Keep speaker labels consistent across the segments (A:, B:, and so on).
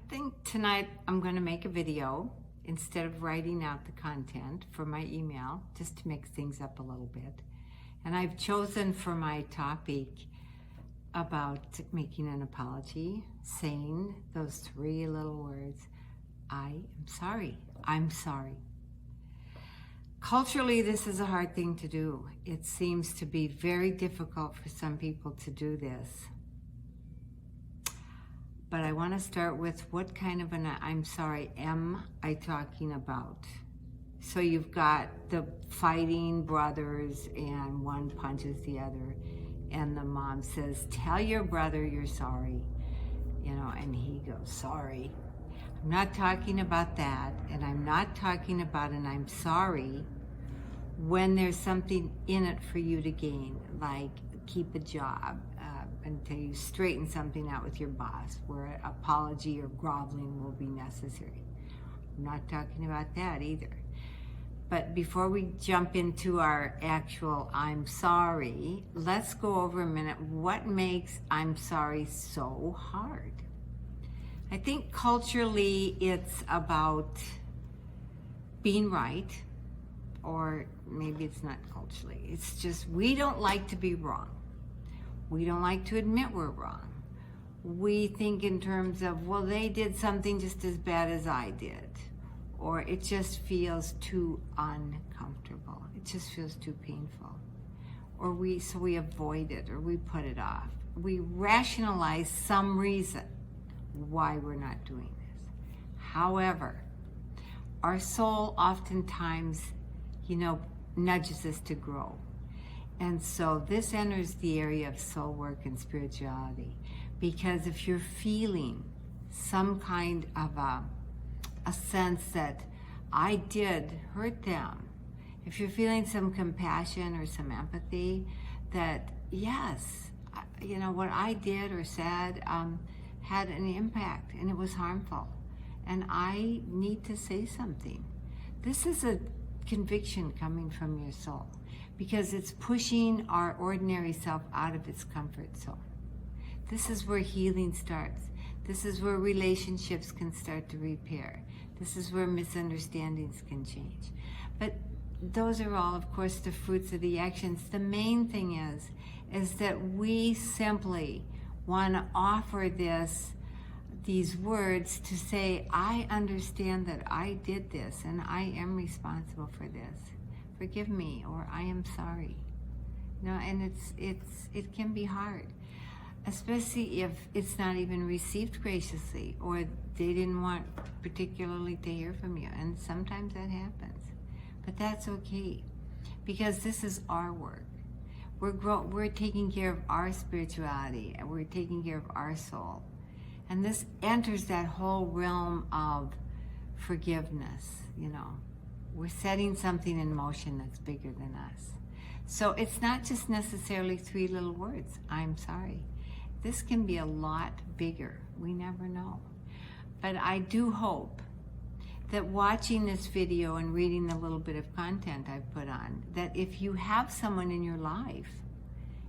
A: think tonight I'm going to make a video instead of writing out the content for my email, just to mix things up a little bit. And I've chosen for my topic about making an apology, saying those three little words, I am sorry, I'm sorry. Culturally, this is a hard thing to do. It seems to be very difficult for some people to do this. But I want to start with what kind of an I'm sorry am I talking about? So you've got the fighting brothers and one punches the other, and the mom says, tell your brother you're sorry, and he goes, sorry. I'm not talking about that, and I'm not talking about an I'm sorry when there's something in it for you to gain, like keep a job, until you straighten something out with your boss, where an apology or groveling will be necessary. I'm not talking about that either. But before we jump into our actual I'm sorry, let's go over a minute what makes I'm sorry so hard. I think culturally it's about being right, or maybe it's not culturally. It's just we don't like to be wrong. We don't like to admit we're wrong. We think in terms of, well, they did something just as bad as I did. Or it just feels too uncomfortable. It just feels too painful. Or so we avoid it, or we put it off. We rationalize some reason why we're not doing this. However, our soul oftentimes, nudges us to grow. And so this enters the area of soul work and spirituality, because if you're feeling some kind of a sense that I did hurt them, if you're feeling some compassion or some empathy, that yes, what I did or said had an impact and it was harmful, and I need to say something. This is a conviction coming from your soul, because it's pushing our ordinary self out of its comfort zone. This is where healing starts. This is where relationships can start to repair. This is where misunderstandings can change. But those are all, of course, the fruits of the actions. The main thing is that we simply want to offer these words to say, I understand that I did this and I am responsible for this. Forgive me, or I am sorry. And it can be hard, especially if it's not even received graciously, or they didn't want particularly to hear from you. And sometimes that happens, but that's okay, because this is our work. We're taking care of our spirituality, and we're taking care of our soul. And this enters that whole realm of forgiveness, We're setting something in motion that's bigger than us. So it's not just necessarily three little words, I'm sorry. This can be a lot bigger. We never know. But I do hope that watching this video and reading the little bit of content I've put on, that if you have someone in your life,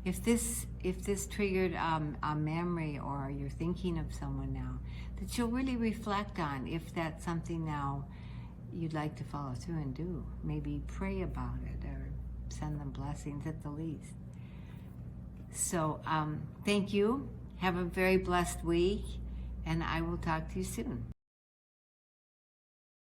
A: if this triggered a memory, or you're thinking of someone now, that you'll really reflect on if that's something now you'd like to follow through and do. Maybe pray about it, or send them blessings at the least. So thank you. Have a very blessed week, and I will talk to you soon.